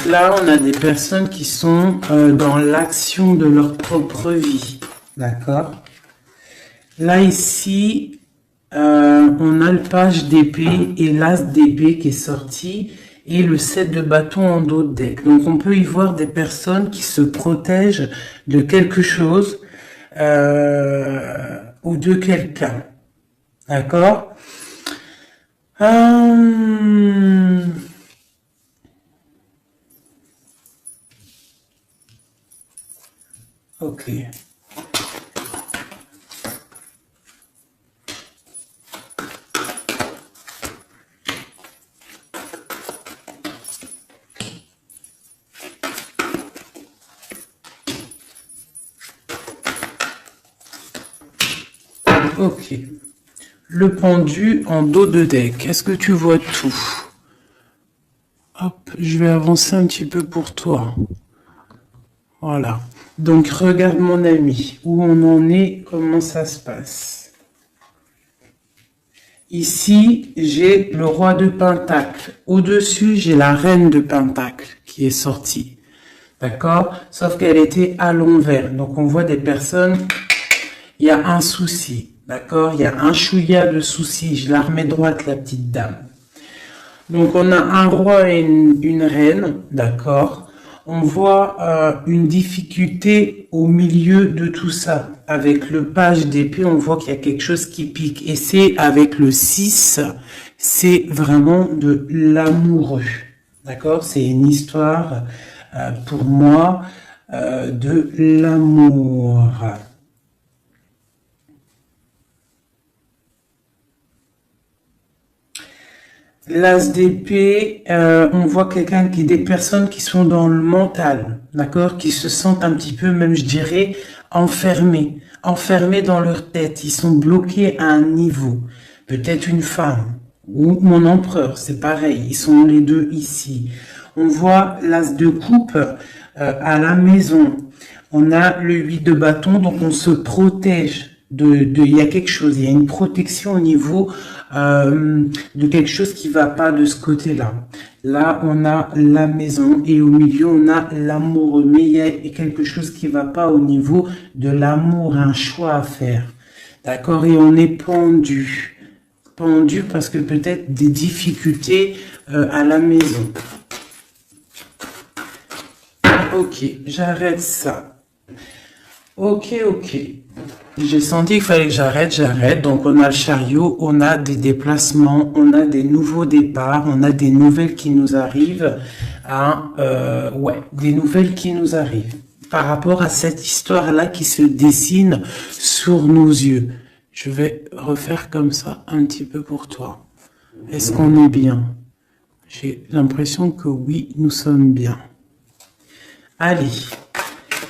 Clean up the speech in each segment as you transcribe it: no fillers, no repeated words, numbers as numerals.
là, on a des personnes qui sont dans l'action de leur propre vie. D'accord? Là, ici, on a le page d'épée et l'as d'épée qui est sorti et le 7 de bâton en dos de deck. Donc, on peut y voir des personnes qui se protègent de quelque chose ou de quelqu'un. D'accord? Ok. Ok. Le pendu en dos de deck. Est-ce que tu vois tout? Hop, je vais avancer un petit peu pour toi. Voilà. Donc, regarde mon ami, où on en est, comment ça se passe. Ici, j'ai le roi de Pentacle. Au-dessus, j'ai la reine de Pentacle qui est sortie. D'accord? Sauf qu'elle était à l'envers. Donc, on voit des personnes, il y a un souci. D'accord? Il y a un chouïa de souci. Je la remets droite, la petite dame. Donc, on a un roi et une reine. D'accord? On voit une difficulté au milieu de tout ça. Avec le page d'épée, on voit qu'il y a quelque chose qui pique. Et c'est avec le 6, c'est vraiment de l'amoureux. D'accord? C'est une histoire, pour moi, de l'amour. L'as d'épée, on voit des personnes qui sont dans le mental, d'accord, qui se sentent un petit peu, même je dirais, enfermées dans leur tête. Ils sont bloqués à un niveau. Peut-être une femme ou mon empereur, c'est pareil. Ils sont les deux ici. On voit l'as de coupe à la maison. On a le 8 de bâton, donc on se protège. Il y a quelque chose, il y a une protection au niveau de quelque chose qui va pas de ce côté-là. Là, on a la maison et au milieu, on a l'amoureux. Mais il y a quelque chose qui va pas au niveau de l'amour, un choix à faire. D'accord? Et on est pendu. Pendu parce que peut-être des difficultés à la maison. Ok, j'arrête ça. Ok. J'ai senti qu'il fallait que j'arrête. Donc, on a le chariot, on a des déplacements, on a des nouveaux départs, on a des nouvelles qui nous arrivent. Des nouvelles qui nous arrivent par rapport à cette histoire-là qui se dessine sur nos yeux. Je vais refaire comme ça un petit peu pour toi. Est-ce qu'on est bien? J'ai l'impression que oui, nous sommes bien. Allez.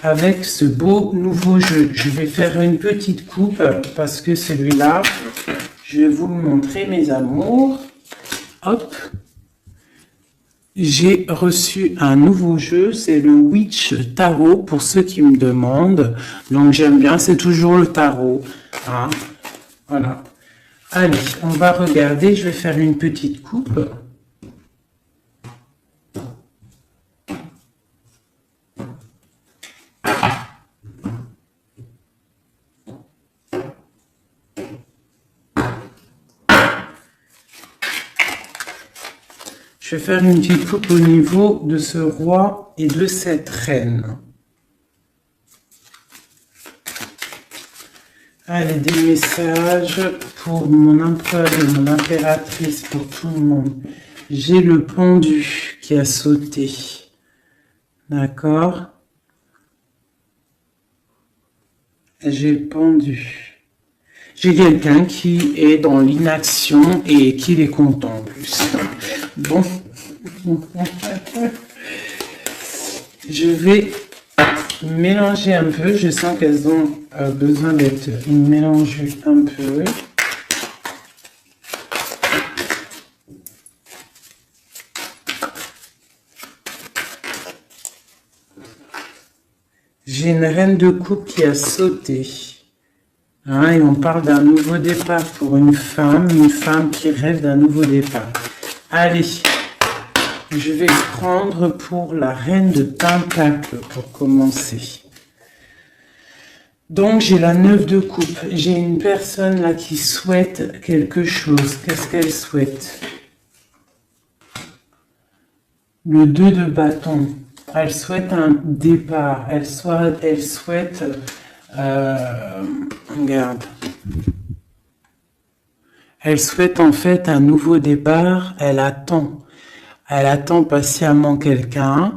Avec ce beau nouveau jeu, je vais faire une petite coupe parce que celui-là, je vais vous le montrer, mes amours. Hop. J'ai reçu un nouveau jeu, c'est le Witch Tarot pour ceux qui me demandent. Donc j'aime bien, c'est toujours le tarot. Hein. Voilà. Allez, on va regarder, je vais faire une petite coupe. Je vais faire une petite coupe au niveau de ce roi et de cette reine. Allez, des messages pour mon empereur et mon impératrice, pour tout le monde. J'ai le pendu qui a sauté. D'accord? J'ai le pendu. J'ai quelqu'un qui est dans l'inaction et qui est content en plus. Bon. Je vais mélanger un peu. Je sens qu'elles ont besoin d'être mélangées un peu. J'ai une reine de coupe qui a sauté. Hein, et on parle d'un nouveau départ pour une femme qui rêve d'un nouveau départ. Allez, Je vais prendre pour la reine de Pentacle pour commencer. Donc, j'ai la 9 de coupe. J'ai une personne là qui souhaite quelque chose. Qu'est-ce qu'elle souhaite? Le 2 de bâton. Elle souhaite un départ. Elle souhaite... regarde. Elle souhaite en fait un nouveau départ. Elle attend patiemment quelqu'un.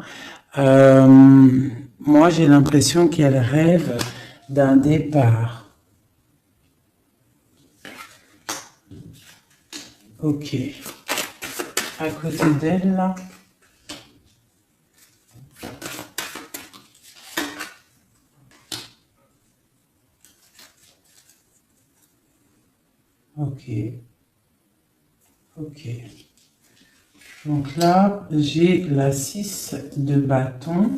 Moi, j'ai l'impression qu'elle rêve d'un départ. Ok. À côté d'elle, là. Ok. Ok. Donc là, j'ai la 6 de bâton.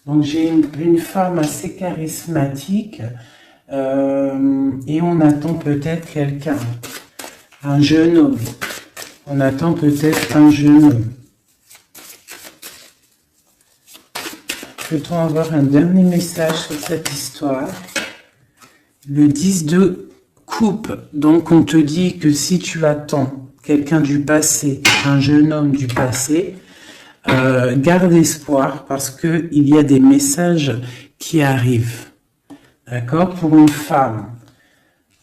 Donc j'ai une femme assez charismatique et on attend peut-être quelqu'un, un jeune homme. On attend peut-être un jeune homme. Peut-on avoir un dernier message sur cette histoire? Le 10 de coupe. Donc on te dit que si tu attends quelqu'un du passé, un jeune homme du passé, garde espoir parce que il y a des messages qui arrivent. D'accord? Pour une femme.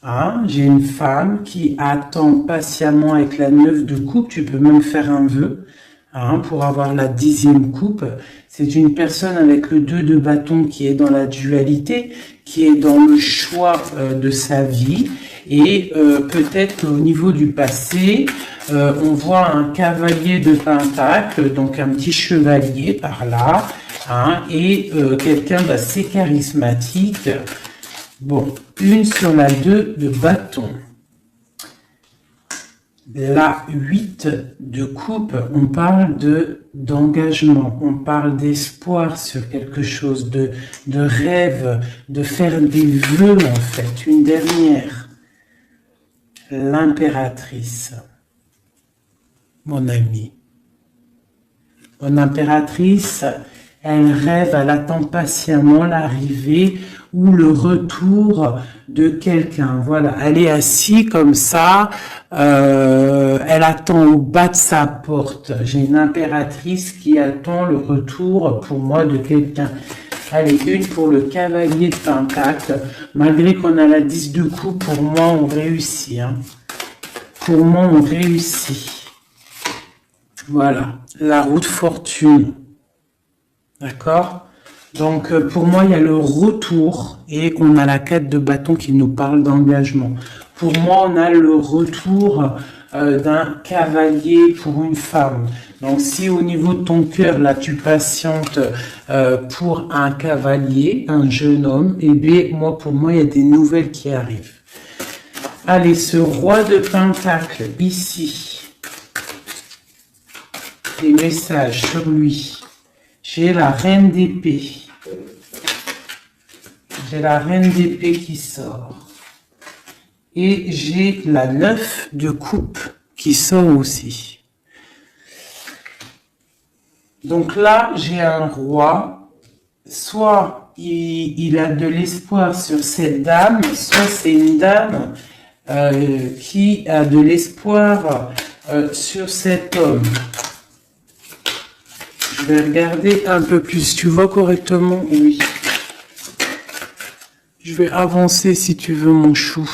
Hein? J'ai une femme qui attend patiemment avec la 9 de coupe. Tu peux même faire un vœu pour avoir la 10e coupe. C'est une personne avec le 2 de bâton qui est dans la dualité, qui est dans le choix de sa vie. Et peut-être qu'au niveau du passé, on voit un cavalier de pentacle, donc un petit chevalier par là, et quelqu'un d'assez charismatique. Bon, une sur la 2 de bâton. La 8 de coupe, on parle d'engagement, on parle d'espoir sur quelque chose, de rêve, de faire des vœux en fait. Une dernière. L'impératrice, mon ami. Mon impératrice, elle rêve, elle attend patiemment l'arrivée ou le retour de quelqu'un. Voilà, elle est assise comme ça, elle attend au bas de sa porte. J'ai une impératrice qui attend le retour pour moi de quelqu'un. Allez, une pour le cavalier de pentacle. Malgré qu'on a la 10 de coupe, pour moi, on réussit. Pour moi, on réussit. Voilà, la roue de fortune. D'accord? Donc, pour moi, il y a le retour et on a la 4 de bâton qui nous parle d'engagement. Pour moi, on a le retour d'un cavalier pour une femme. Donc, si au niveau de ton cœur, là, tu patientes pour un cavalier, un jeune homme, eh bien, pour moi, il y a des nouvelles qui arrivent. Allez, ce roi de pentacle, ici, des messages sur lui. J'ai la reine d'épée. J'ai la reine d'épée qui sort. Et j'ai la 9 de coupe qui sort aussi. Donc là, j'ai un roi. Soit il a de l'espoir sur cette dame, soit c'est une dame qui a de l'espoir sur cet homme. Je vais regarder un peu plus. Tu vois correctement? Oui. Je vais avancer si tu veux, mon chou.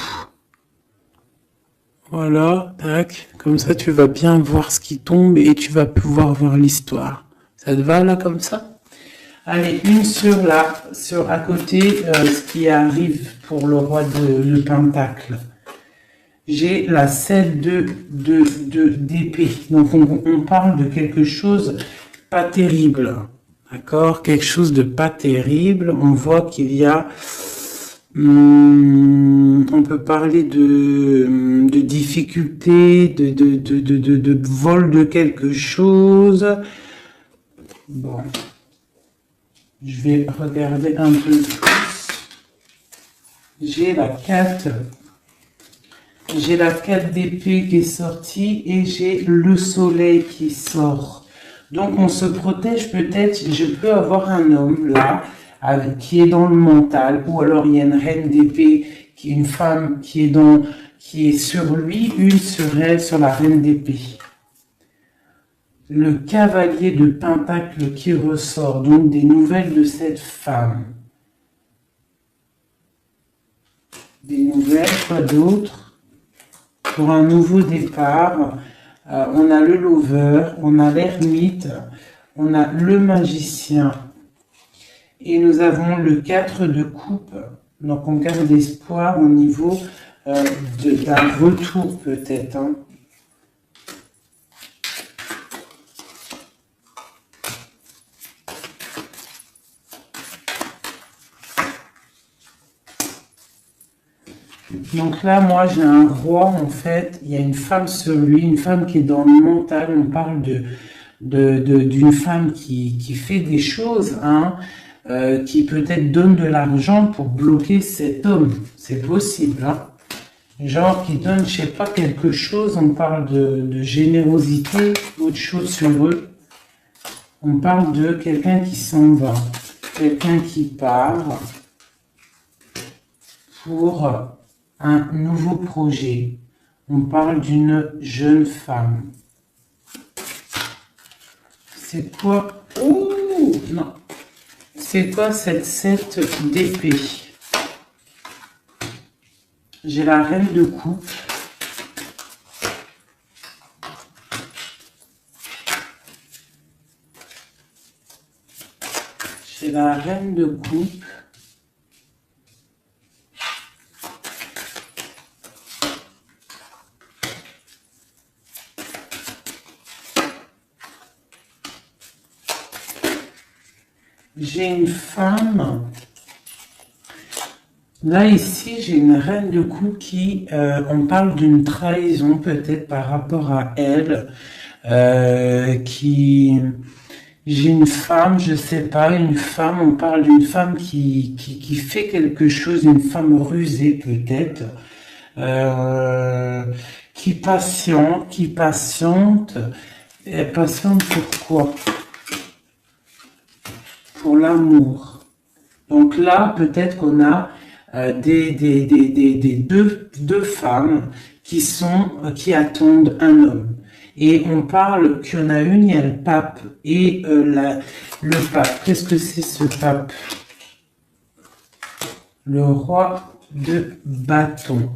Voilà, tac. Comme ça, tu vas bien voir ce qui tombe et tu vas pouvoir voir l'histoire. Ça te va là comme ça? Allez, une sur à côté, ce qui arrive pour le roi de pentacle. J'ai la 7 d'épée. Donc, on parle de quelque chose pas terrible. D'accord? Quelque chose de pas terrible. On voit qu'il y a... on peut parler de difficulté, de vol de quelque chose. Bon. Je vais regarder un peu plus. J'ai la 4. J'ai la 4 d'épée qui est sortie et j'ai le soleil qui sort. Donc on se protège peut-être, je peux avoir un homme là, qui est dans le mental, ou alors il y a une reine d'épée, qui est une femme qui est sur lui, une sur elle, sur la reine d'épée. Le cavalier de Pentacle qui ressort, donc des nouvelles de cette femme. Des nouvelles, quoi d'autre? Pour un nouveau départ, on a le lover, on a l'ermite, on a le magicien. Et nous avons le 4 de coupe. Donc on garde espoir au niveau d'un retour peut-être. Hein. Donc là, moi, j'ai un roi, en fait. Il y a une femme sur lui, une femme qui est dans le mental. On parle d'une femme qui fait des choses, hein, qui peut-être donne de l'argent pour bloquer cet homme. C'est possible, hein. Genre qui donne, je sais pas, quelque chose. On parle de générosité, autre chose sur eux. On parle de quelqu'un qui s'en va, quelqu'un qui part pour un nouveau projet. On parle d'une jeune femme. C'est quoi? Oh non. C'est quoi cette 7 d'épée? J'ai la reine de coupe. J'ai la reine de coupe. J'ai une femme. Là, ici, j'ai une reine de coupe qui, on parle d'une trahison peut-être par rapport à elle, j'ai une femme, je sais pas, une femme, on parle d'une femme qui fait quelque chose, une femme rusée peut-être, qui patiente, et patiente pourquoi? Pour l'amour. Donc là, peut-être qu'on a deux femmes qui attendent un homme. Et on parle qu'il y en a une, il y a le pape et le pape. Qu'est-ce que c'est ce pape? Le roi de bâton.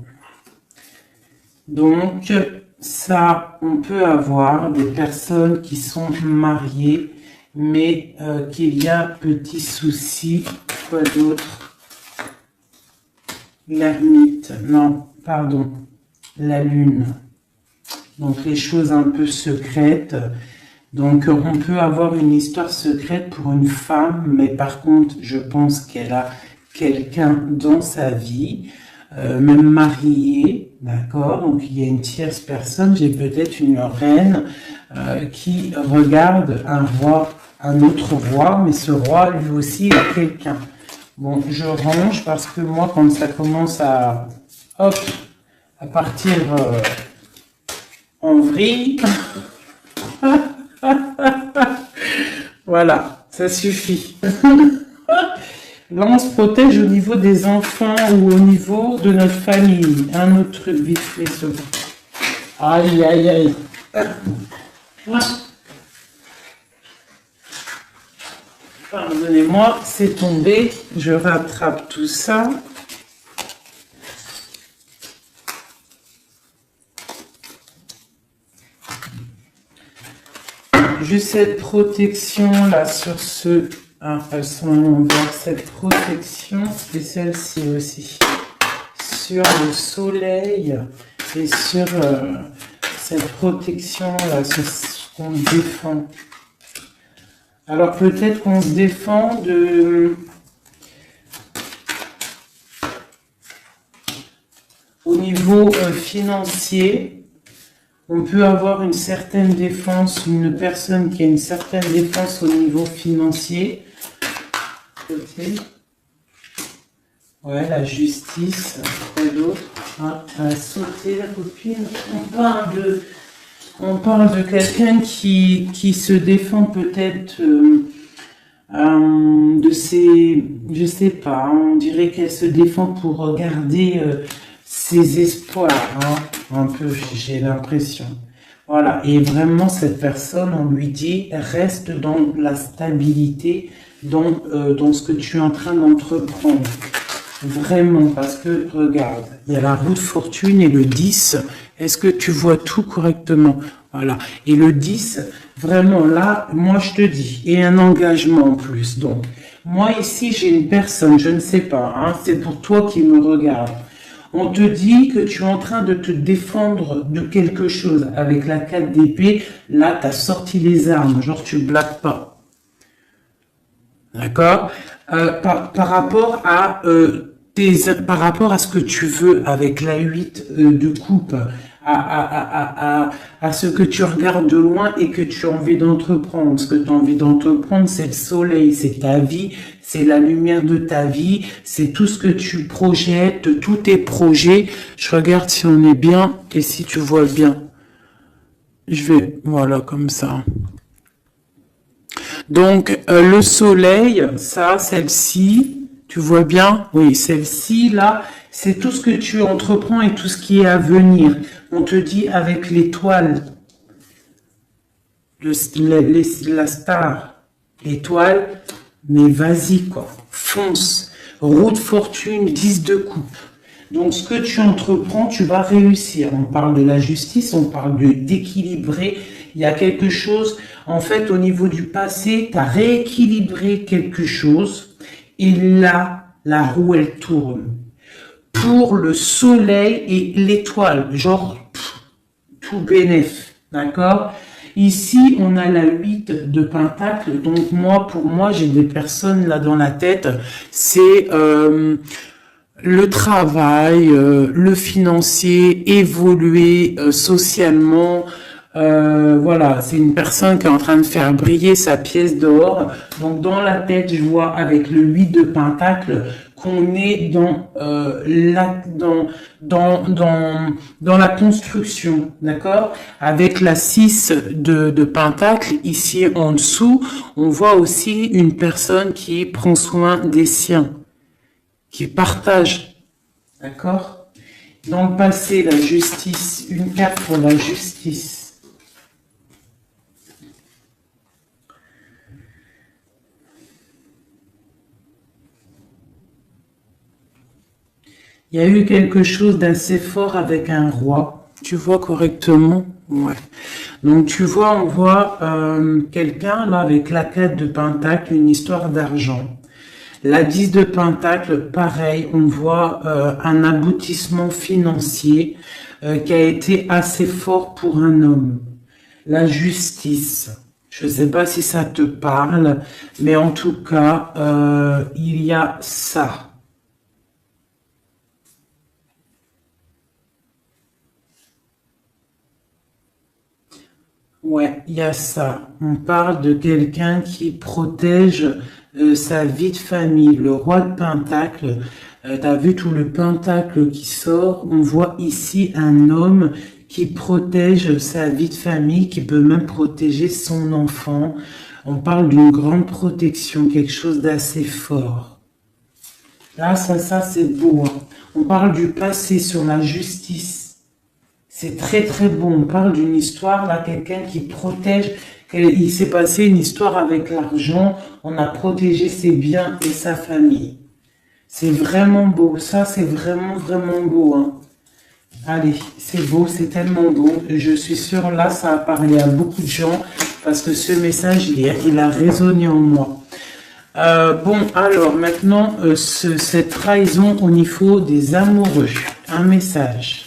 Donc ça, on peut avoir des personnes qui sont mariées, mais qu'il y a petit souci. Quoi d'autre? L'ermite, non, pardon, la lune. Donc les choses un peu secrètes. Donc on peut avoir une histoire secrète pour une femme, mais par contre, je pense qu'elle a quelqu'un dans sa vie, même marié, d'accord? Donc il y a une tierce personne, j'ai peut-être une reine qui regarde un roi, un autre roi, mais ce roi lui aussi a quelqu'un. Bon, je range parce que moi, quand ça commence à partir en vrille, voilà, ça suffit. Là, on se protège au niveau des enfants ou au niveau de notre famille. Un autre truc vite fait, ce bon. Aïe, aïe, aïe. Pardonnez-moi, c'est tombé. Je rattrape tout ça. Juste cette protection là sur ce... Ah, elles sont à l'envers. Cette protection et celle-ci aussi. Sur le soleil et sur cette protection là, sur ce qu'on défend. Alors peut-être qu'on se défend au niveau financier. On peut avoir une certaine défense, une personne qui a une certaine défense au niveau financier. Okay. Ouais, la justice, quoi d'autre? Ah, elle a sauté la copine. On parle On parle de quelqu'un qui se défend peut-être de ses... Je sais pas, on dirait qu'elle se défend pour garder ses espoirs, hein, un peu, j'ai l'impression. Voilà, et vraiment cette personne, on lui dit, reste dans la stabilité, dans ce que tu es en train d'entreprendre. Vraiment, parce que, regarde, il y a la roue de fortune et le 10. Est-ce que tu vois tout correctement? Voilà. Et le 10, vraiment, là, moi, je te dis, et un engagement en plus. Donc, moi, ici, j'ai une personne, je ne sais pas, hein, c'est pour toi qui me regarde. On te dit que tu es en train de te défendre de quelque chose. Avec la 4 d'épée, là, tu as sorti les armes, genre tu blagues pas. D'accord? Par rapport à par rapport à ce que tu veux avec la 8 de coupe, à ce que tu regardes de loin et que tu as envie d'entreprendre. Ce que tu as envie d'entreprendre, c'est le soleil, c'est ta vie, c'est la lumière de ta vie, c'est tout ce que tu projettes, tous tes projets. Je regarde si on est bien et si tu vois bien. Je vais, voilà, comme ça. Donc, le soleil, ça, celle-ci, tu vois bien? Oui, celle-ci, là, c'est tout ce que tu entreprends et tout ce qui est à venir. On te dit avec l'étoile, la star, l'étoile, mais vas-y, quoi, fonce. Roue de fortune, 10 de coupe. Donc, ce que tu entreprends, tu vas réussir. On parle de la justice, on parle d'équilibrer. Il y a quelque chose, en fait, au niveau du passé, tu as rééquilibré quelque chose. Et là, la roue, elle tourne. Pour le soleil et l'étoile, genre, tout bénéf, d'accord? Ici, on a la 8 de pentacle. Donc, moi, pour moi, j'ai des personnes là dans la tête. C'est... le travail, le financier, évoluer socialement. Voilà, c'est une personne qui est en train de faire briller sa pièce d'or. Donc dans la tête, je vois avec le 8 de pentacle qu'on est dans la construction, d'accord? Avec la 6 de pentacle, ici en dessous, on voit aussi une personne qui prend soin des siens, qui partage, d'accord? Dans le passé, la justice, une carte pour la justice. Il y a eu quelque chose d'assez fort avec un roi. Tu vois correctement? Ouais. Donc tu vois, on voit quelqu'un là avec la 4 de pentacle, une histoire d'argent. La 10 de pentacle, pareil, on voit un aboutissement financier qui a été assez fort pour un homme. La justice, je ne sais pas si ça te parle, mais en tout cas, il y a ça. Ouais, il y a ça. On parle de quelqu'un qui protège sa vie de famille. Le roi de Pentacle, tu as vu tout le Pentacle qui sort. On voit ici un homme qui protège sa vie de famille, qui peut même protéger son enfant. On parle d'une grande protection, quelque chose d'assez fort. Là, ça c'est beau, hein. On parle du passé sur la justice. C'est très très beau. On parle d'une histoire, là, quelqu'un qui protège. Il s'est passé une histoire avec l'argent. On a protégé ses biens et sa famille. C'est vraiment beau. Ça, c'est vraiment vraiment beau, hein. Allez, c'est beau, c'est tellement beau. Je suis sûre, là, ça a parlé à beaucoup de gens parce que ce message, il a résonné en moi. Bon, alors maintenant, cette trahison au niveau des amoureux. Un message.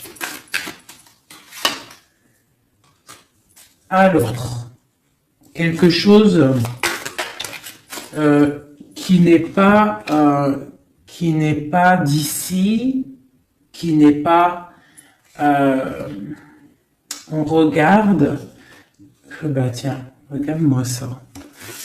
Alors, quelque chose qui n'est pas d'ici, qui n'est pas... on regarde... Bah tiens, regarde-moi ça.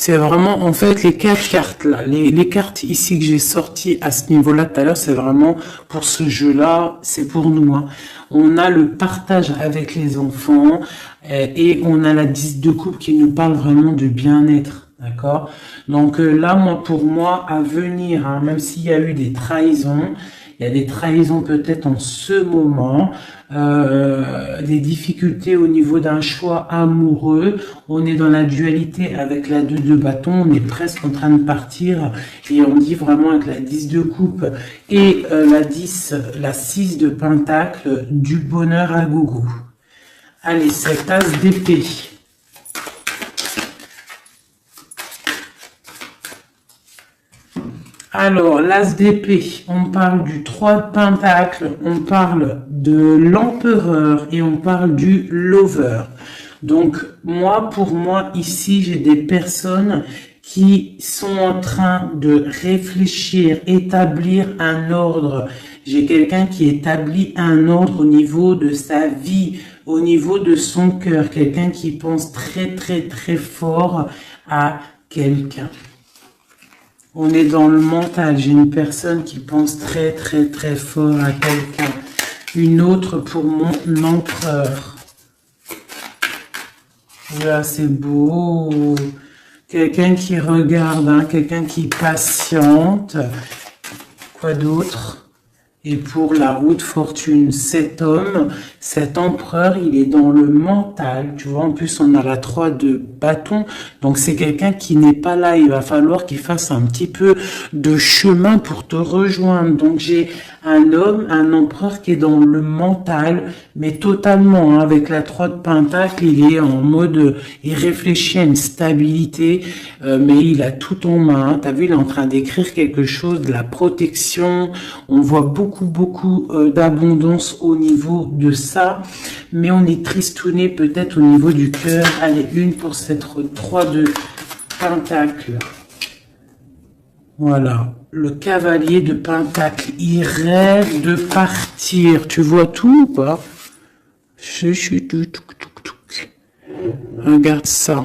C'est vraiment, en fait, les 4 cartes là, les cartes ici que j'ai sorties à ce niveau-là tout à l'heure, c'est vraiment pour ce jeu-là, c'est pour nous. Hein. On a le partage avec les enfants et on a la 10 de coupe qui nous parle vraiment de bien-être. D'accord. Donc là, moi, pour moi, à venir, hein, même s'il y a eu des trahisons, il y a des trahisons peut-être en ce moment, des difficultés au niveau d'un choix amoureux. On est dans la dualité avec la 2 de bâton, on est presque en train de partir et on dit vraiment avec la 10 de coupe et la 6 de pentacle, du bonheur à gogo. Allez, cette as d'épée. Alors, l'as d'épée, on parle du 3 de pentacle, on parle de l'empereur et on parle du lover. Donc, pour moi, ici, j'ai des personnes qui sont en train de réfléchir, établir un ordre. J'ai quelqu'un qui établit un ordre au niveau de sa vie, au niveau de son cœur, quelqu'un qui pense très, très, très fort à quelqu'un. On est dans le mental. J'ai une personne qui pense très, très, très fort à quelqu'un. Une autre pour mon empereur. Là, c'est beau. Quelqu'un qui regarde, hein, quelqu'un qui patiente. Quoi d'autre? Et pour la roue de fortune, cet homme, cet empereur, il est dans le mental. Tu vois, en plus, on a la 3 de bâton. Donc, c'est quelqu'un qui n'est pas là. Il va falloir qu'il fasse un petit peu de chemin pour te rejoindre. Donc, j'ai un homme, un empereur qui est dans le mental, mais totalement, hein, avec la 3 de pentacle, il est en mode, il réfléchit à une stabilité, mais il a tout en main. T'as vu, il est en train d'écrire quelque chose, de la protection. On voit beaucoup d'abondance au niveau de ça, mais on est tristouné peut-être au niveau du cœur. Allez, une pour cette 3 de pentacle. Voilà, le cavalier de pentacle, il rêve de partir. Tu vois tout ou pas? Regarde ça,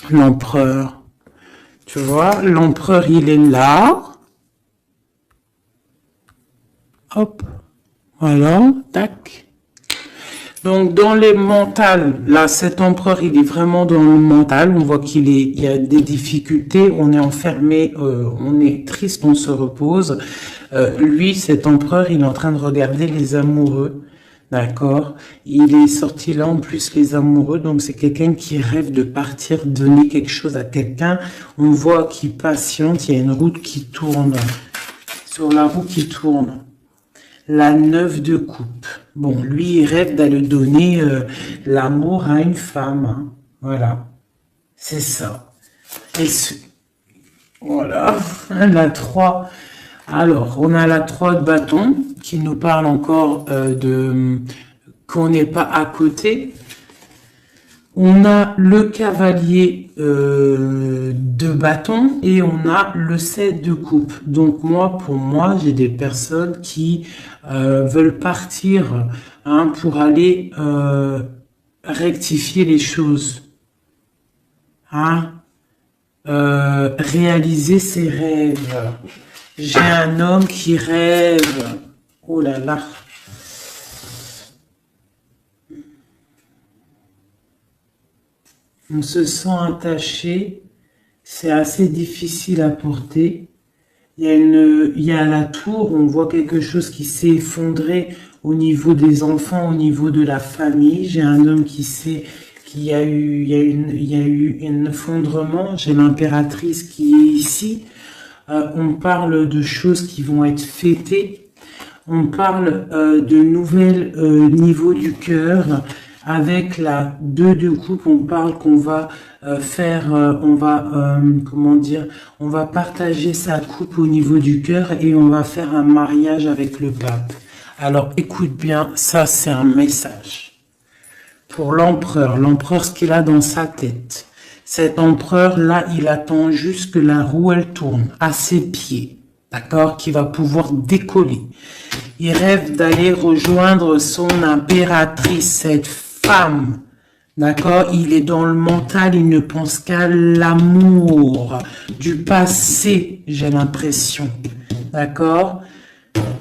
l'empereur. Tu vois, l'empereur, il est là. Hop, voilà, tac. Donc, dans les mentales, là, cet empereur, il est vraiment dans le mental. On voit il y a des difficultés. On est enfermé, on est triste, on se repose. Lui, cet empereur, il est en train de regarder les amoureux. D'accord? Il est sorti là, en plus, les amoureux. Donc, c'est quelqu'un qui rêve de partir, donner quelque chose à quelqu'un. On voit qu'il patiente. Il y a une route qui tourne. Sur la roue qui tourne. La 9 de coupe. Bon, lui, il rêve d'aller donner l'amour à une femme. Hein. Voilà. C'est ça. Et voilà. La 3. Alors, on a la 3 de bâton qui nous parle encore qu'on n'est pas à côté. On a le cavalier de bâton et on a le 7 de coupe. Donc pour moi, j'ai des personnes qui veulent partir hein, pour aller rectifier les choses. Hein, réaliser ses rêves. J'ai un homme qui rêve. Oh là là. On se sent attaché, c'est assez difficile à porter. Il y a la tour, on voit quelque chose qui s'est effondré au niveau des enfants, au niveau de la famille. J'ai un homme il y a eu un effondrement. J'ai l'impératrice qui est ici. On parle de choses qui vont être fêtées. On parle de nouvelles niveaux du cœur. Avec la 2 de coupe, on parle qu'on va on va partager sa coupe au niveau du cœur et on va faire un mariage avec le pape. Alors écoute bien, ça c'est un message pour l'empereur, ce qu'il a dans sa tête. Cet empereur là, il attend juste que la roue elle tourne à ses pieds, d'accord, qui va pouvoir décoller. Il rêve d'aller rejoindre son impératrice, cette femme D'accord? Il est dans le mental, il ne pense qu'à l'amour du passé, j'ai l'impression. D'accord?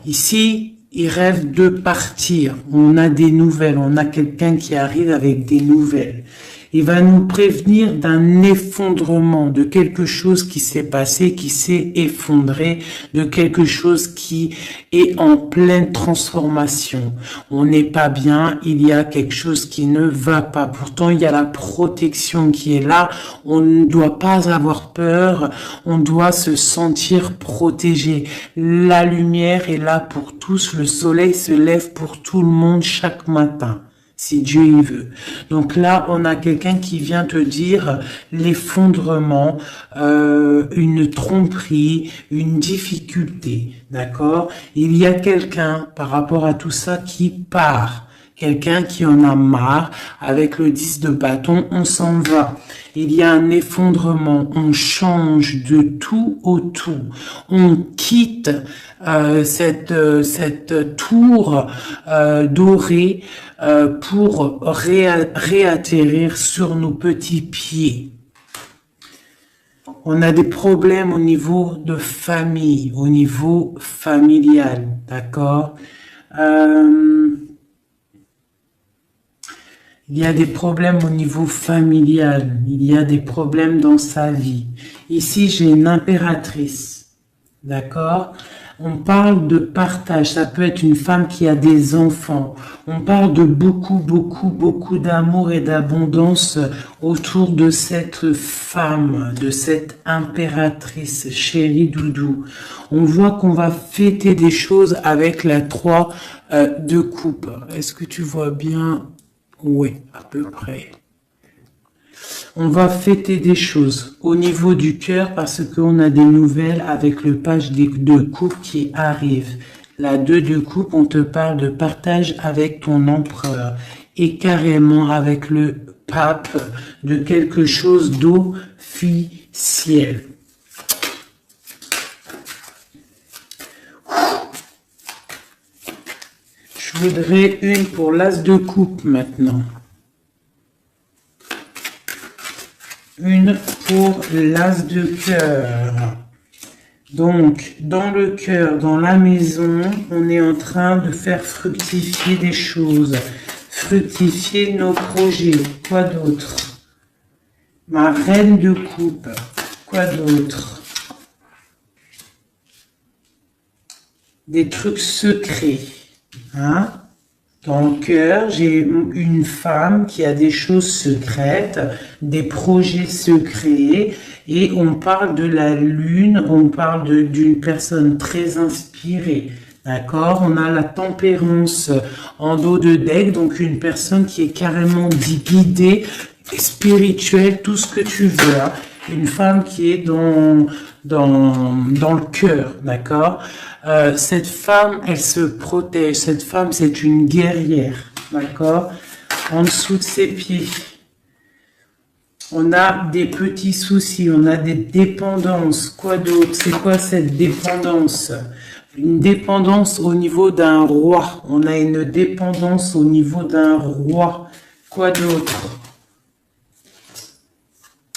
Ici, il rêve de partir. On a des nouvelles, on a quelqu'un qui arrive avec des nouvelles. Il va nous prévenir d'un effondrement, de quelque chose qui s'est passé, qui s'est effondré, de quelque chose qui est en pleine transformation. On n'est pas bien, il y a quelque chose qui ne va pas. Pourtant, il y a la protection qui est là. On ne doit pas avoir peur, on doit se sentir protégé. La lumière est là pour tous, le soleil se lève pour tout le monde chaque matin, si Dieu y veut. Donc là, on a quelqu'un qui vient te dire l'effondrement, une tromperie, une difficulté, d'accord? Il y a quelqu'un, par rapport à tout ça, qui part. Quelqu'un qui en a marre, avec le 10 de bâton, on s'en va. Il y a un effondrement, on change de tout au tout. On quitte cette tour dorée pour réatterrir sur nos petits pieds. On a des problèmes au niveau de famille, au niveau familial, d'accord? Il y a des problèmes au niveau familial, il y a des problèmes dans sa vie. Ici, j'ai une impératrice, d'accord? On parle de partage, ça peut être une femme qui a des enfants. On parle de beaucoup d'amour et d'abondance autour de cette femme, de cette impératrice, chérie doudou. On voit qu'on va fêter des choses avec la 3 de coupe. Est-ce que tu vois bien? Oui, à peu près. On va fêter des choses au niveau du cœur parce qu'on a des nouvelles avec le page de coupe qui arrive. La 2 de coupe, on te parle de partage avec ton empereur et carrément avec le pape de quelque chose d'officiel. Je voudrais une pour l'as de coupe maintenant. Une pour l'as de cœur. Donc, dans le cœur, dans la maison, on est en train de faire fructifier des choses. Fructifier nos projets. Quoi d'autre? Ma reine de coupe. Quoi d'autre? Des trucs secrets. Hein? Dans le cœur, j'ai une femme qui a des choses secrètes, des projets secrets, et on parle de la lune, on parle d'une personne très inspirée. D'accord? On a la tempérance en dos de deck, donc une personne qui est carrément guidée, spirituelle, tout ce que tu veux. Hein? Une femme qui est dans le cœur, d'accord? Cette femme, elle se protège. Cette femme, c'est une guerrière, d'accord? En dessous de ses pieds, on a des petits soucis, on a des dépendances. Quoi d'autre? C'est quoi cette dépendance? Une dépendance au niveau d'un roi. On a une dépendance au niveau d'un roi. Quoi d'autre?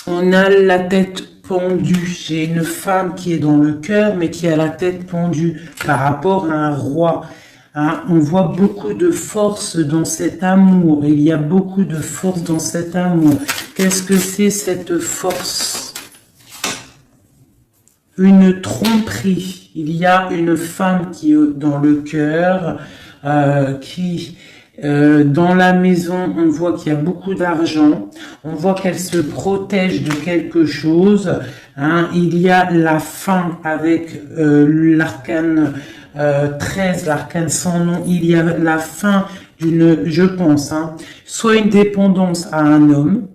On a la tête pendue. J'ai une femme qui est dans le cœur, mais qui a la tête pendue par rapport à un roi. Hein, on voit beaucoup de force dans cet amour. Il y a beaucoup de force dans cet amour. Qu'est-ce que c'est cette force? Une tromperie. Il y a une femme qui est dans le cœur, dans la maison, on voit qu'il y a beaucoup d'argent. On voit qu'elle se protège de quelque chose. Hein. Il y a la fin avec l'arcane 13, l'arcane sans nom. Il y a la fin d'une, je pense, hein, soit une dépendance à un homme,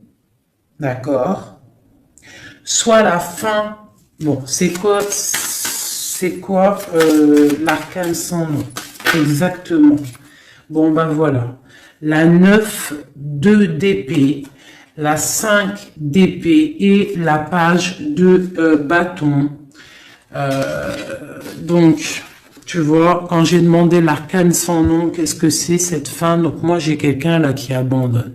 d'accord, soit la fin. Bon, c'est quoi l'arcane sans nom? Exactement. Bon, ben voilà. La 9 d'épée, la 5 d'épée et la page de bâton. Donc, tu vois, quand j'ai demandé l'arcane sans nom, qu'est-ce que c'est cette fin? Donc moi, j'ai quelqu'un là qui abandonne.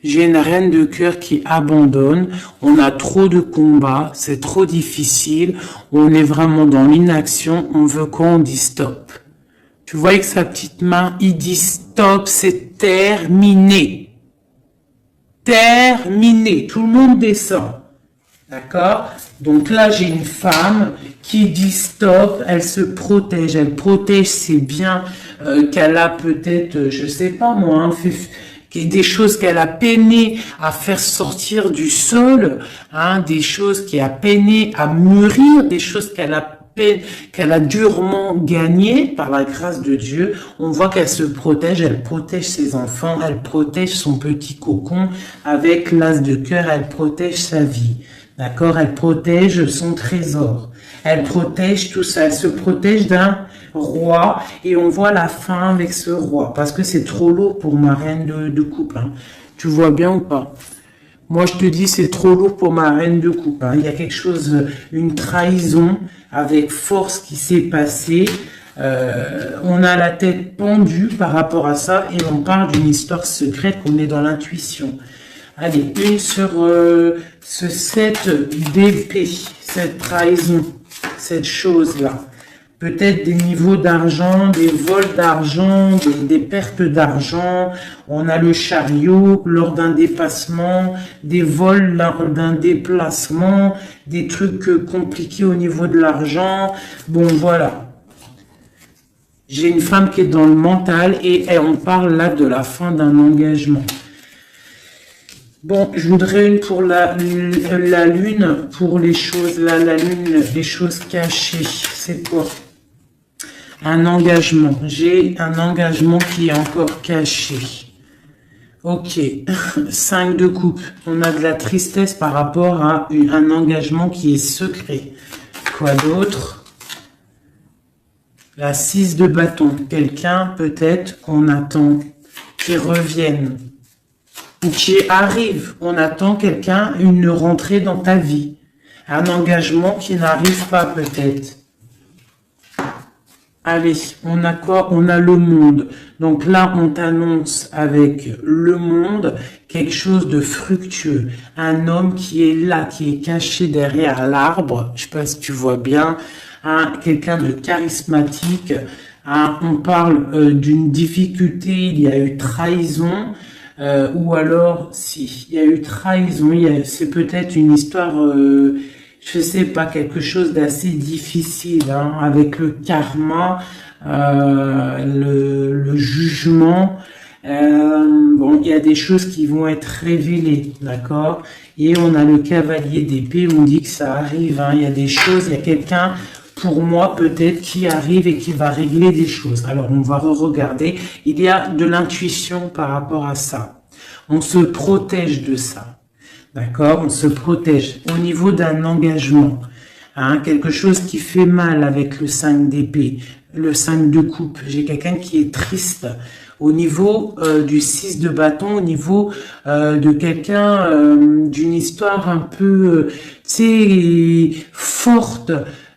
J'ai une reine de cœur qui abandonne. On a trop de combats. C'est trop difficile. On est vraiment dans l'inaction. On veut qu'on dit stop. Tu vois avec sa petite main, il dit stop, c'est terminé. Terminé. Tout le monde descend. D'accord? Donc là, j'ai une femme qui dit stop, elle se protège. Elle protège ses biens qu'elle a peut-être, je sais pas moi, hein, des choses qu'elle a peiné à faire sortir du sol, hein, des choses qu'elle a peiné à mûrir, des choses qu'elle a durement gagnées par la grâce de Dieu. On voit qu'elle se protège, elle protège ses enfants, elle protège son petit cocon avec l'as de cœur, elle protège sa vie. D'accord? Elle protège son trésor. Elle protège tout ça. Elle se protège d'un roi et on voit la fin avec ce roi parce que c'est trop lourd pour ma reine de coupe. Hein. Tu vois bien ou pas? Moi, je te dis, c'est trop lourd pour ma reine de coupe. Hein. Il y a quelque chose, une trahison avec force qui s'est passée. On a la tête pendue par rapport à ça et on parle d'une histoire secrète qu'on est dans l'intuition. Allez, une sur ce 7 d'épée, cette trahison, cette chose-là. Peut-être des niveaux d'argent, des vols d'argent, des pertes d'argent. On a le chariot lors d'un dépassement, des vols lors d'un déplacement, des trucs compliqués au niveau de l'argent. Bon, voilà. J'ai une femme qui est dans le mental et on parle là de la fin d'un engagement. Bon, je voudrais une pour la lune, pour les choses, la lune, les choses cachées. C'est quoi? Un engagement. J'ai un engagement qui est encore caché. Ok. 5 de coupe. On a de la tristesse par rapport à un engagement qui est secret. Quoi d'autre? La 6 de bâton. Quelqu'un, peut-être, qu'on attend qui revienne. Ou qui arrive, on attend quelqu'un, une rentrée dans ta vie. Un engagement qui n'arrive pas peut-être. Allez, on a quoi? On a le monde. Donc là, on t'annonce avec le monde quelque chose de fructueux. Un homme qui est là, qui est caché derrière l'arbre. Je sais pas si tu vois bien. Hein, quelqu'un de charismatique. Hein, on parle d'une difficulté, il y a eu trahison. Ou alors, si, il y a eu trahison, c'est peut-être une histoire, je sais pas, quelque chose d'assez difficile, hein, avec le karma, le jugement. Bon, il y a des choses qui vont être révélées, d'accord? Et on a le cavalier d'épée, on dit que ça arrive, hein, il y a des choses, il y a quelqu'un... pour moi, peut-être, qui arrive et qui va régler des choses. Alors, on va regarder. Il y a de l'intuition par rapport à ça. On se protège de ça. D'accord? On se protège au niveau d'un engagement. Hein, quelque chose qui fait mal avec le 5 d'épée, le 5 de coupe. J'ai quelqu'un qui est triste. Au niveau du 6 de bâton, au niveau de quelqu'un, d'une histoire un peu, tu sais, forte,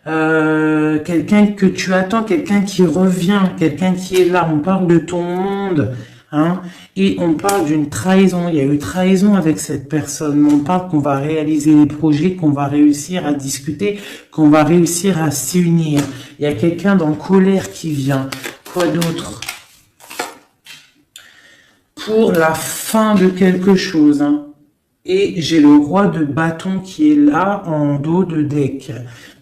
quelqu'un que tu attends, quelqu'un qui revient, quelqu'un qui est là. On parle de ton monde, hein, et on parle d'une trahison. Il y a eu trahison avec cette personne. On parle qu'on va réaliser des projets, qu'on va réussir à discuter, qu'on va réussir à s'unir. Il y a quelqu'un dans colère qui vient. Quoi d'autre? Pour la fin de quelque chose, hein. Et j'ai le roi de bâton qui est là en dos de deck.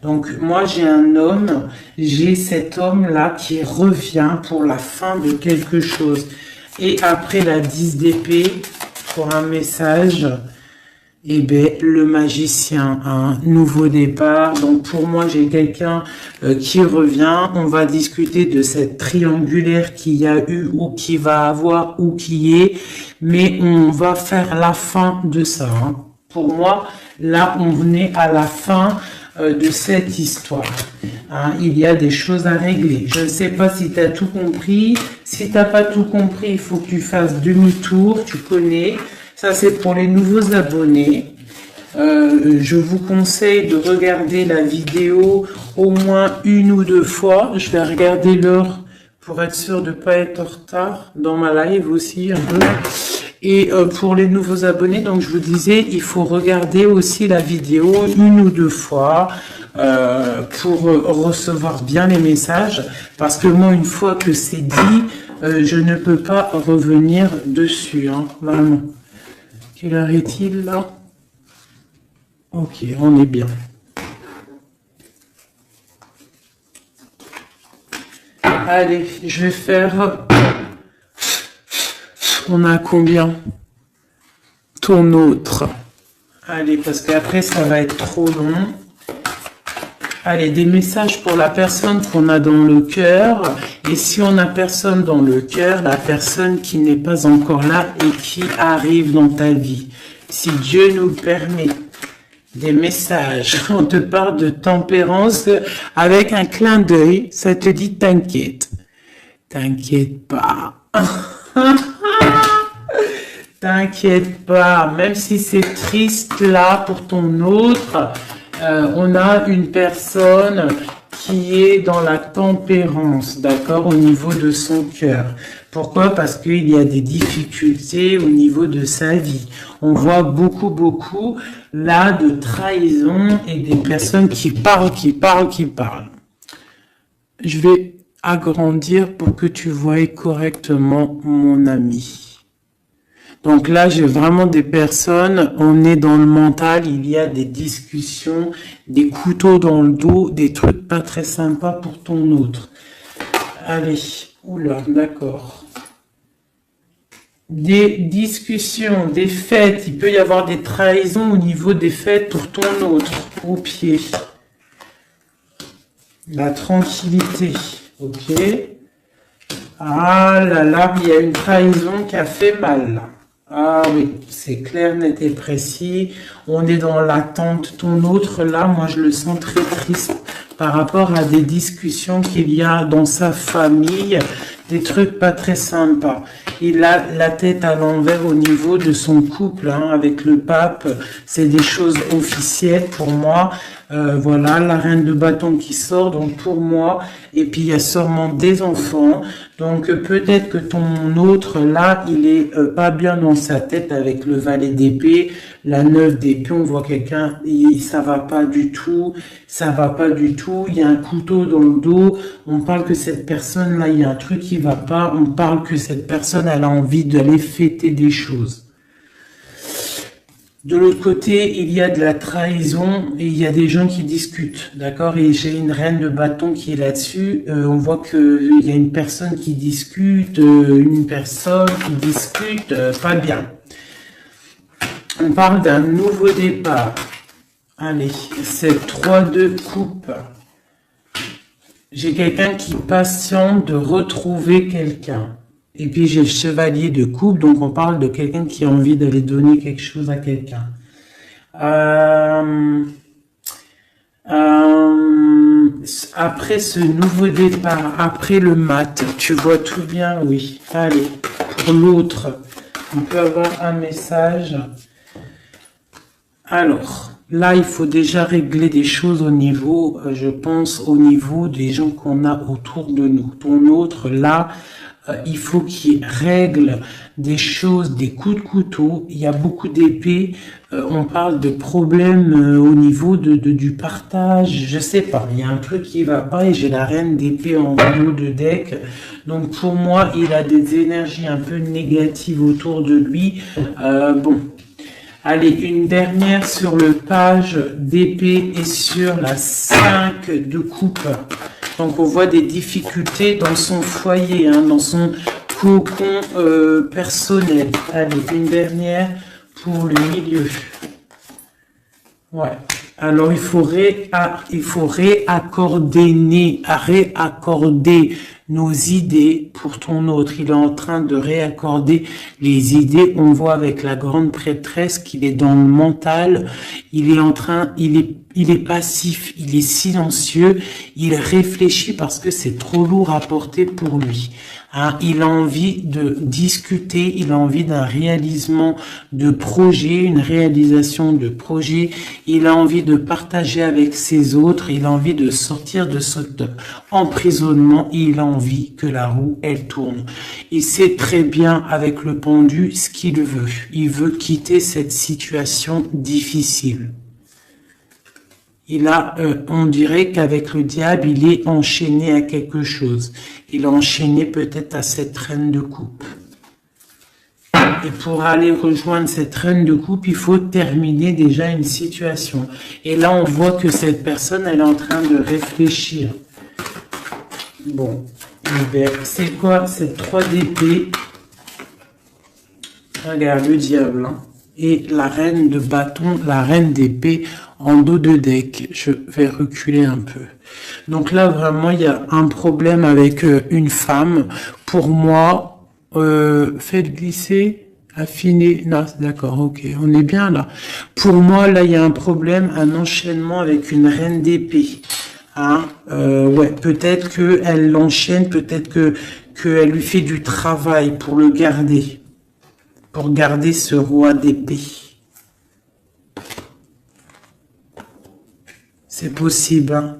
Donc moi j'ai un homme, j'ai cet homme-là qui revient pour la fin de quelque chose. Et après la 10 d'épée, pour un message, eh bien, le magicien, un nouveau départ. Donc pour moi j'ai quelqu'un qui revient. On va discuter de cette triangulaire qu'il y a eu ou qui va avoir ou qui est. Mais on va faire la fin de ça. Hein. Pour moi, là on est à la fin de cette histoire. Hein, il y a des choses à régler. Je ne sais pas si tu as tout compris. Si tu n'as pas tout compris, il faut que tu fasses demi-tour. Tu connais. Ça, c'est pour les nouveaux abonnés. Je vous conseille de regarder la vidéo au moins 1 ou 2 fois. Je vais regarder l'heure pour être sûr de ne pas être en retard dans ma live aussi un peu. Et pour les nouveaux abonnés, donc je vous disais, il faut regarder aussi la vidéo 1 ou 2 fois pour recevoir bien les messages. Parce que moi, une fois que c'est dit, je ne peux pas revenir dessus, hein, vraiment. Quelle heure est-il là? Ok, on est bien. Allez, je vais faire... On a combien? Ton autre. Allez, parce qu'après, ça va être trop long. Allez, des messages pour la personne qu'on a dans le cœur. Et si on n'a personne dans le cœur, la personne qui n'est pas encore là et qui arrive dans ta vie. Si Dieu nous permet des messages, on te parle de tempérance avec un clin d'œil, ça te dit t'inquiète. T'inquiète pas. T'inquiète pas, même si c'est triste là pour ton autre, on a une personne qui est dans la tempérance, d'accord, au niveau de son cœur. Pourquoi? Parce qu'il y a des difficultés au niveau de sa vie. On voit beaucoup là de trahison et des personnes qui parlent. Je vais agrandir pour que tu voies correctement mon ami. Donc là, j'ai vraiment des personnes, on est dans le mental, il y a des discussions, des couteaux dans le dos, des trucs pas très sympas pour ton autre. Allez, oula, d'accord. Des discussions, des fêtes, il peut y avoir des trahisons au niveau des fêtes pour ton autre, au pied. La tranquillité, ok. Ah là là, il y a une trahison qui a fait mal là. Ah oui, c'est clair, net et précis. On est dans l'attente. Ton autre, là, moi, je le sens très triste par rapport à des discussions qu'il y a dans sa famille, des trucs pas très sympas. Il a la tête à l'envers au niveau de son couple, hein, avec le pape. C'est des choses officielles pour moi. Voilà, la reine de bâton qui sort, donc pour moi. Et puis, il y a sûrement des enfants. Donc, peut-être que ton autre, là, il est pas bien dans sa tête avec le valet d'épée, la 9 d'épée. On voit quelqu'un, ça va pas du tout. Ça va pas du tout. Il y a un couteau dans le dos. On parle que cette personne-là, il y a un truc qui va pas. On parle que cette personne, elle a envie d'aller fêter des choses. De l'autre côté, il y a de la trahison et il y a des gens qui discutent, d'accord? Et j'ai une reine de bâton qui est là-dessus. On voit qu'il y a une personne qui discute, pas bien. On parle d'un nouveau départ. Allez, c'est 3 de coupe. J'ai quelqu'un qui patiente de retrouver quelqu'un. Et puis j'ai le chevalier de coupe, donc on parle de quelqu'un qui a envie d'aller donner quelque chose à quelqu'un. Après ce nouveau départ, après le mat, tu vois tout bien, oui. Allez, pour l'autre, on peut avoir un message. Alors, là, il faut déjà régler des choses au niveau, je pense, au niveau des gens qu'on a autour de nous. Ton autre, là, il faut qu'il règle des choses, des coups de couteau. Il y a beaucoup d'épées. On parle de problèmes au niveau du partage. Je sais pas. Il y a un truc qui va pas et j'ai la reine d'épée en haut de deck. Donc pour moi, il a des énergies un peu négatives autour de lui. Bon. Allez, une dernière sur le page d'épée et sur la 5 de coupe. Donc on voit des difficultés dans son foyer, hein, dans son cocon personnel. Allez, une dernière pour le milieu. Ouais. Alors il faut réaccorder nos idées pour ton autre. Il est en train de réaccorder les idées. On voit avec la grande prêtresse qu'il est dans le mental. Il est il est passif, il est silencieux, il réfléchit parce que c'est trop lourd à porter pour lui. Hein, il a envie de discuter, il a envie d'un réalisation de projet, une réalisation de projet, il a envie de partager avec ses autres, il a envie de sortir de cet emprisonnement, il a envie que la roue, elle tourne. Il sait très bien avec le pendu ce qu'il veut. Il veut quitter cette situation difficile. On dirait qu'avec le diable, il est enchaîné à quelque chose. Il est enchaîné peut-être à cette reine de coupe. Et pour aller rejoindre cette reine de coupe, il faut terminer déjà une situation. Et là, on voit que cette personne, elle est en train de réfléchir. Bon, c'est quoi cette 3 d'épée? Regarde, le diable, hein. Et la reine de bâton, la reine d'épée en dos de deck. Je vais reculer un peu. Donc là, vraiment, il y a un problème avec une femme. Pour moi, faites glisser, affiner. Non, d'accord, ok, on est bien là. Pour moi, là, il y a un problème, un enchaînement avec une reine d'épée. Hein, ouais, peut-être qu'elle l'enchaîne, peut-être qu'elle lui fait du travail pour le garder. Pour garder ce roi d'épée. C'est possible, hein.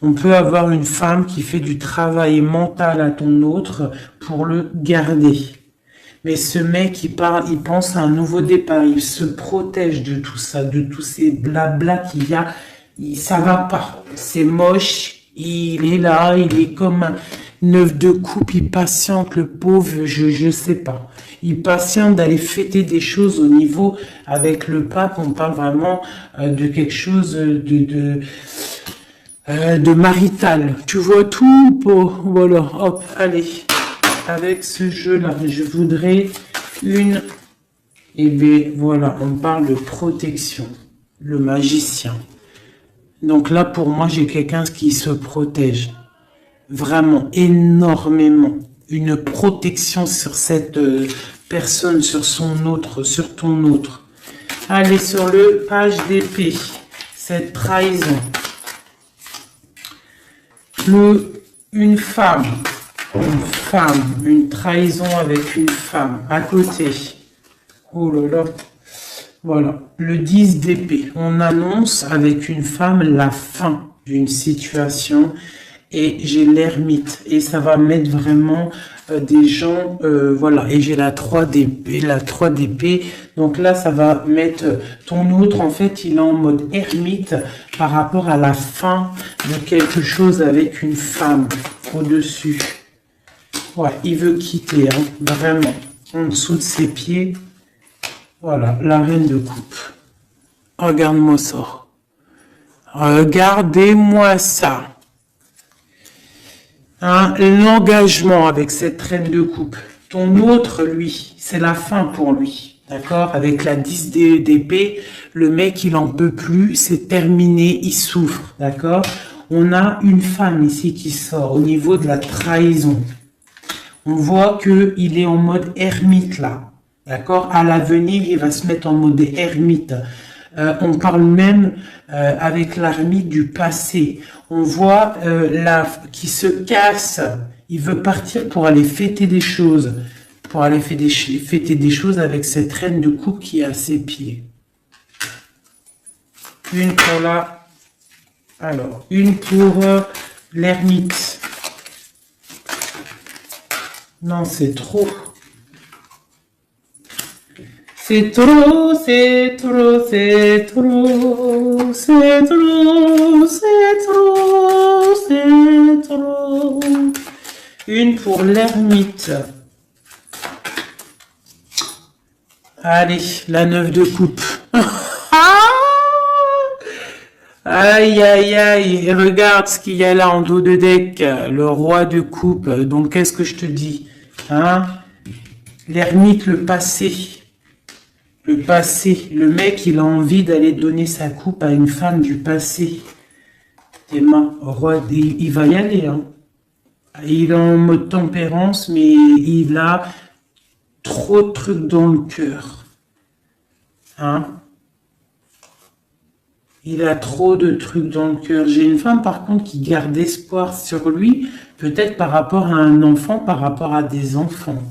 On peut avoir une femme qui fait du travail mental à ton autre pour le garder. Mais ce mec, il pense à un nouveau départ, il se protège de tout ça, de tous ces blabla qu'il y a. Ça va pas, c'est moche, il est là, il est comme un 9 de coupe, il patiente, le pauvre, je sais pas. Il patiente d'aller fêter des choses au niveau, avec le pape, on parle vraiment de quelque chose de marital. Tu vois tout, voilà, hop, allez. Avec ce jeu-là, je voudrais une, et bien voilà, on parle de protection, le magicien. Donc là, pour moi, j'ai quelqu'un qui se protège. Vraiment, énormément. Une protection sur cette personne, sur son autre, sur ton autre. Allez, sur le page d'épée. Cette trahison. Une femme, une trahison avec une femme à côté. Oh là là. Voilà, le 10 d'épée. On annonce avec une femme la fin d'une situation et j'ai l'ermite et ça va mettre vraiment des gens, voilà, et j'ai la 3 d'épée, donc là ça va mettre ton autre, en fait il est en mode ermite par rapport à la fin de quelque chose avec une femme au-dessus. Ouais, il veut quitter, hein, vraiment, en dessous de ses pieds. Voilà, la reine de coupe. Regarde-moi ça. Regardez-moi ça. Hein, l'engagement avec cette reine de coupe. Ton autre, lui, c'est la fin pour lui. D'accord? Avec la 10 d'épée, le mec, il en peut plus, c'est terminé, il souffre. D'accord? On a une femme ici qui sort au niveau de la trahison. On voit qu'il est en mode ermite là. D'accord? À l'avenir, il va se mettre en mode ermite. On parle même avec l'ermite du passé. On voit qui se casse. Il veut partir pour aller fêter des choses. Pour aller fêter des choses avec cette reine de coupe qui est à ses pieds. Une pour la... Alors, une pour l'ermite. Non, c'est trop. C'est trop, c'est trop, c'est trop, c'est trop, c'est trop, c'est trop. Une pour l'ermite. Allez, la 9 de coupe. Aïe, aïe, aïe. Regarde ce qu'il y a là en dos de deck. Le roi de coupe. Donc, qu'est-ce que je te dis? Hein? L'ermite, le passé. Le passé. Le mec, il a envie d'aller donner sa coupe à une femme du passé. Emma, roi des... Il va y aller, hein. Il est en mode tempérance, mais il a trop de trucs dans le cœur. Hein? Il a trop de trucs dans le cœur. J'ai une femme, par contre, qui garde espoir sur lui, peut-être par rapport à un enfant, par rapport à des enfants.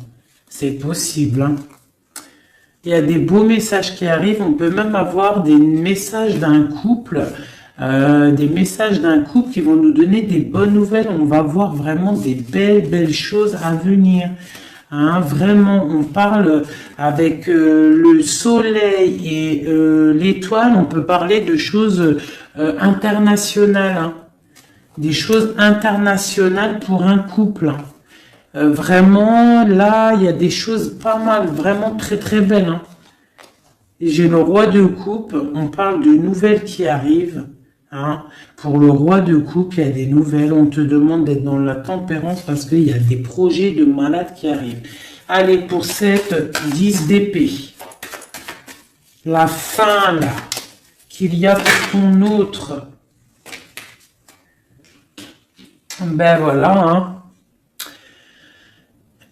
C'est possible, hein. Il y a des beaux messages qui arrivent. On peut même avoir des messages d'un couple, qui vont nous donner des bonnes nouvelles. On va voir vraiment des belles choses à venir. Hein, vraiment, on parle avec le soleil et l'étoile, on peut parler de choses internationales, hein, des choses internationales pour un couple. Hein. Vraiment, là, il y a des choses pas mal, vraiment très belles. Hein. J'ai le roi de coupe, on parle de nouvelles qui arrivent. Hein. Pour le roi de coupe, il y a des nouvelles, on te demande d'être dans la tempérance parce qu'il y a des projets de malades qui arrivent. Allez, pour cette 10 d'épée, la fin là, qu'il y a pour ton autre, ben voilà, hein.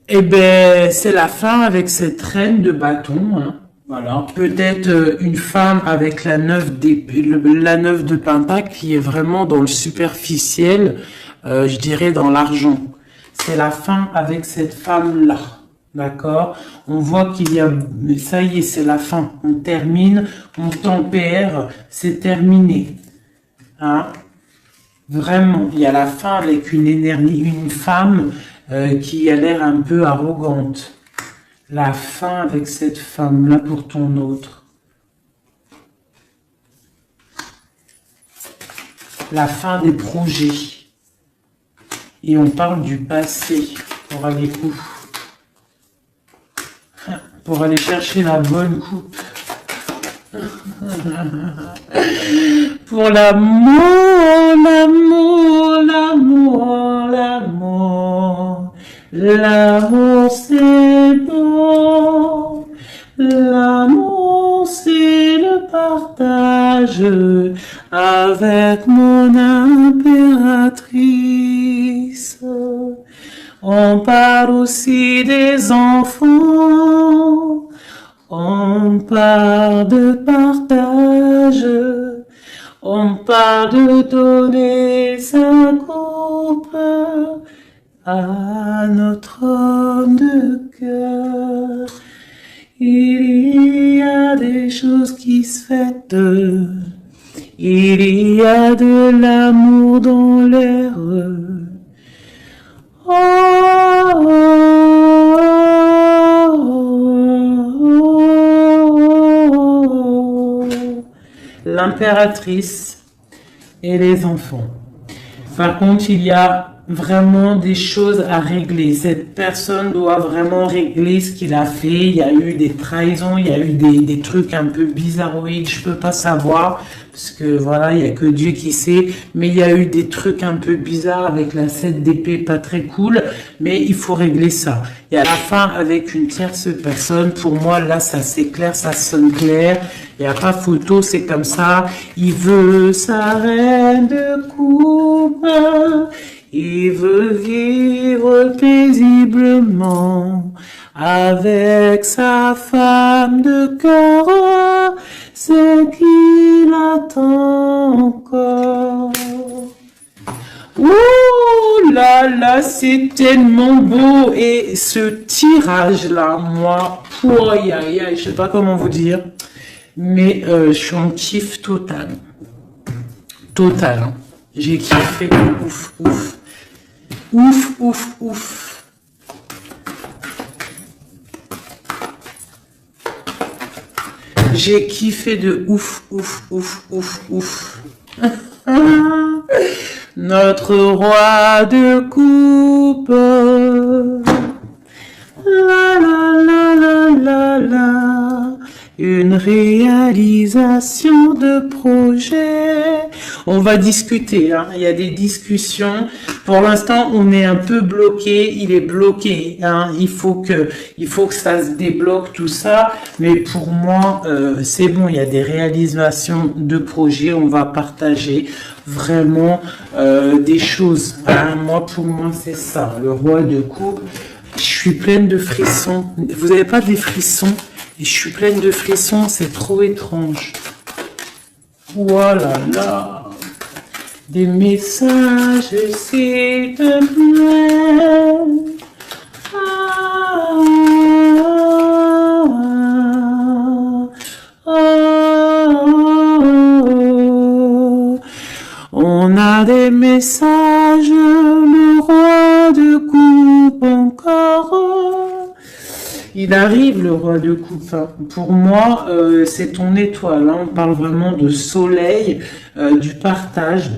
Et ben c'est la fin avec cette reine de bâton, hein. Voilà, peut-être une femme avec la 9 de pentacle qui est vraiment dans le superficiel, je dirais dans l'argent. C'est la fin avec cette femme-là, d'accord? On voit qu'il y a, ça y est, c'est la fin. On termine, on tempère, c'est terminé. Hein? Vraiment, il y a la fin avec une énergie, une femme qui a l'air un peu arrogante. La fin avec cette femme-là pour ton autre. La fin des projets. Et on parle du passé pour aller pour aller chercher la bonne coupe. Pour l'amour, l'amour, l'amour, l'amour. L'amour c'est beau, l'amour c'est le partage avec mon impératrice. On parle aussi des enfants, on parle de partage, on parle de donner sa coupe à notre homme de cœur. Il y a des choses qui se fêtent, il y a de l'amour dans l'air. Oh, oh, oh, oh. L'impératrice et les enfants. Par contre, il y a vraiment des choses à régler. Cette personne doit vraiment régler ce qu'il a fait. Il y a eu des trahisons, il y a eu des trucs un peu bizarroïdes, je peux pas savoir, parce que voilà, il y a que Dieu qui sait, mais il y a eu des trucs un peu bizarres avec la 7 d'épée, pas très cool, mais il faut régler ça. Il y a la fin avec une tierce personne, pour moi, là, ça c'est clair, ça sonne clair, il n'y a pas photo, c'est comme ça. Il veut sa reine de coupe, il veut vivre paisiblement avec sa femme de cœur, c'est qu'il attend encore. Ouh là là, c'est tellement beau. Et ce tirage-là, moi, je sais pas comment vous dire, mais je suis en kiff total. Total. Hein. J'ai kiffé ouf. Ouf. J'ai kiffé de ouf. Notre roi de coupe. La. Une réalisation de projet. On va discuter, hein. Il y a des discussions. Pour l'instant, on est un peu bloqué. Il est bloqué, hein. Il faut que ça se débloque tout ça. Mais pour moi, c'est bon. Il y a des réalisations de projet. On va partager vraiment des choses. Hein. Pour moi, c'est ça. Le roi de coupe. Je suis pleine de frissons. Vous n'avez pas des frissons? Et je suis pleine de frissons, c'est trop étrange. Voilà, là. Des messages, s'il te plaît. Ah, on a des messages, le roi de coupe encore. Il arrive, le roi de coupe. Pour moi, c'est ton étoile. On parle vraiment de soleil, du partage.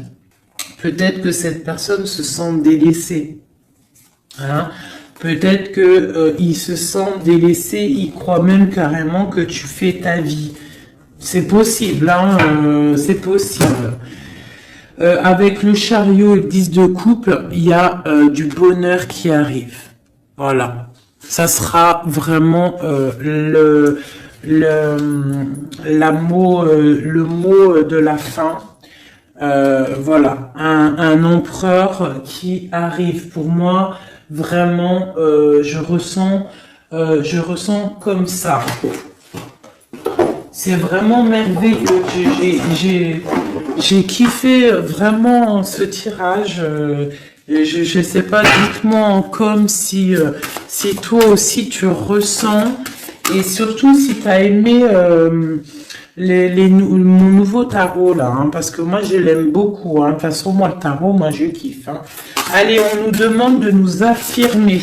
Peut-être que cette personne se sent délaissée. Hein? Peut-être que il se sent délaissé, il croit même carrément que tu fais ta vie. C'est possible, c'est possible. Avec le chariot et le 10 de coupe, il y a du bonheur qui arrive. Voilà. Ça sera vraiment le mot de la fin. Voilà, un empereur qui arrive. Pour moi, vraiment, je ressens comme ça. C'est vraiment merveilleux. J'ai kiffé vraiment ce tirage. Je sais pas, dites-moi comme si toi aussi tu ressens, et surtout si tu as aimé mon nouveau tarot là, hein, parce que moi je l'aime beaucoup. Hein. De toute façon, moi le tarot, moi je kiffe. Hein. Allez, on nous demande de nous affirmer.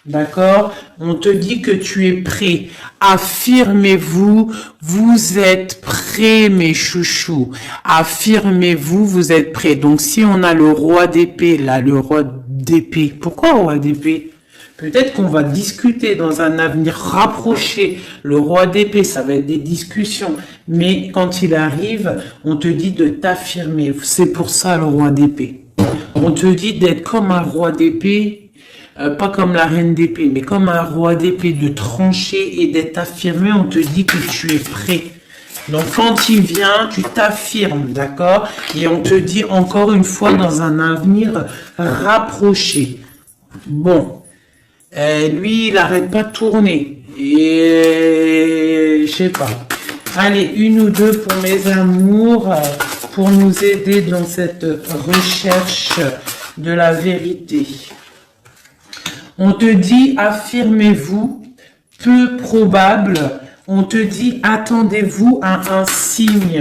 D'accord? On te dit que tu es prêt. Affirmez-vous, vous êtes prêts, mes chouchous. Affirmez-vous, vous êtes prêts. Donc, si on a le roi d'épée, là, le roi d'épée. Pourquoi roi d'épée? Peut-être qu'on va discuter dans un avenir rapproché. Le roi d'épée, ça va être des discussions. Mais quand il arrive, on te dit de t'affirmer. C'est pour ça le roi d'épée. On te dit d'être comme un roi d'épée. Pas comme la reine d'épée, mais comme un roi d'épée, de trancher et d'être affirmé. On te dit que tu es prêt. Donc quand il vient, tu t'affirmes, d'accord? Et on te dit encore une fois dans un avenir rapproché. Bon, lui, il n'arrête pas de tourner. Et je sais pas. Allez, une ou deux pour mes amours, pour nous aider dans cette recherche de la vérité. On te dit, affirmez-vous, peu probable. On te dit, attendez-vous à un signe.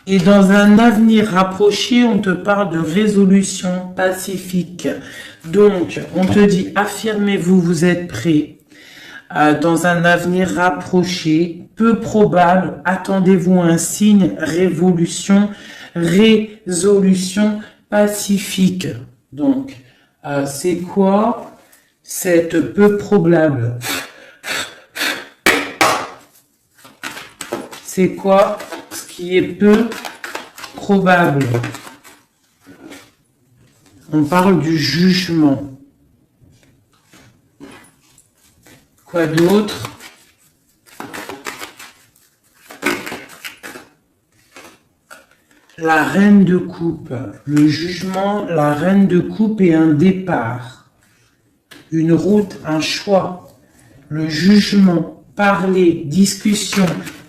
Et dans un avenir rapproché, on te parle de résolution pacifique. Donc, on te dit, affirmez-vous, vous êtes prêts. Dans un avenir rapproché, peu probable, attendez-vous à un signe, résolution pacifique. Donc, c'est quoi cette peu probable? C'est quoi ce qui est peu probable? On parle du jugement. Quoi d'autre? La reine de coupe, le jugement, la reine de coupe et un départ, une route, un choix, le jugement, parler, discussion,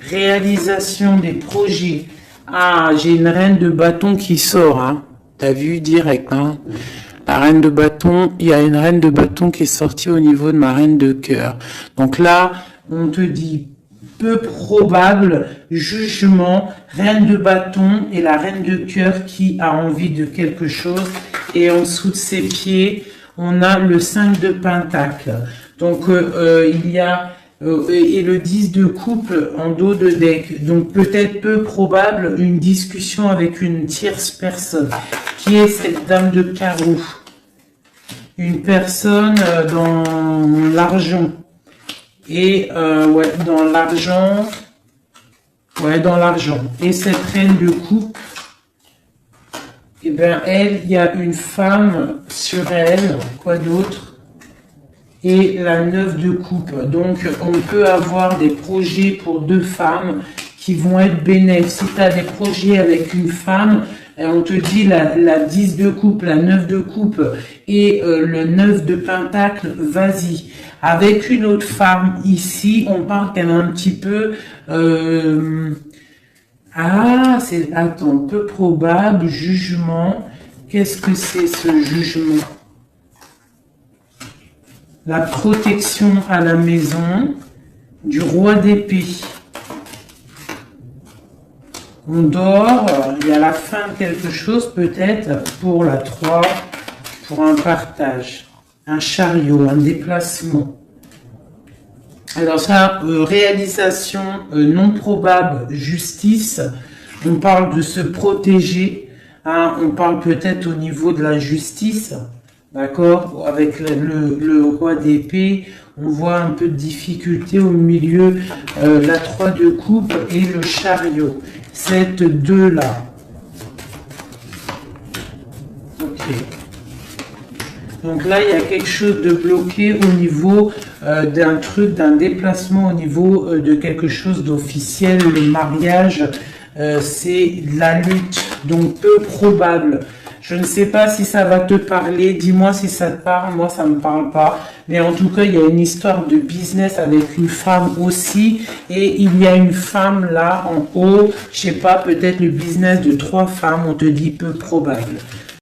réalisation des projets. Ah, j'ai une reine de bâton qui sort, hein. T'as vu direct, hein. La reine de bâton, il y a une reine de bâton qui est sortie au niveau de ma reine de cœur. Donc là, on te dit peu probable, jugement, reine de bâton et la reine de cœur qui a envie de quelque chose. Et en dessous de ses pieds, on a le 5 de pentacle. Donc, il y a et le 10 de coupe en dos de deck. Donc, peut-être peu probable une discussion avec une tierce personne. Qui est cette dame de carreau? Une personne dans l'argent. Et ouais, dans l'argent. Ouais, dans l'argent. Et cette reine de coupe, eh bien, elle, il y a une femme sur elle. Quoi d'autre? Et la 9 de coupe. Donc, on peut avoir des projets pour deux femmes qui vont être bénéfiques. Si tu as des projets avec une femme, on te dit la 10 de coupe, la 9 de coupe et le 9 de pentacle, vas-y. Avec une autre femme ici, on parle qu'elle est un petit peu Ah, c'est, attends, peu probable, jugement. Qu'est-ce que c'est ce jugement? La protection à la maison du roi d'épée. On dort, il y a la fin de quelque chose peut-être pour la 3, pour un partage, un chariot, un déplacement. Alors ça, réalisation non probable, justice, on parle de se protéger, hein, on parle peut-être au niveau de la justice, d'accord, avec le roi d'épée, on voit un peu de difficulté au milieu, la 3 de coupe et le chariot, cette 2-là. Ok. Donc là, il y a quelque chose de bloqué au niveau d'un truc, d'un déplacement, au niveau de quelque chose d'officiel. Le mariage, c'est la lutte, donc peu probable. Je ne sais pas si ça va te parler, dis-moi si ça te parle, moi ça ne me parle pas. Mais en tout cas, il y a une histoire de business avec une femme aussi. Et il y a une femme là en haut, je sais pas, peut-être le business de 3 femmes, on te dit peu probable.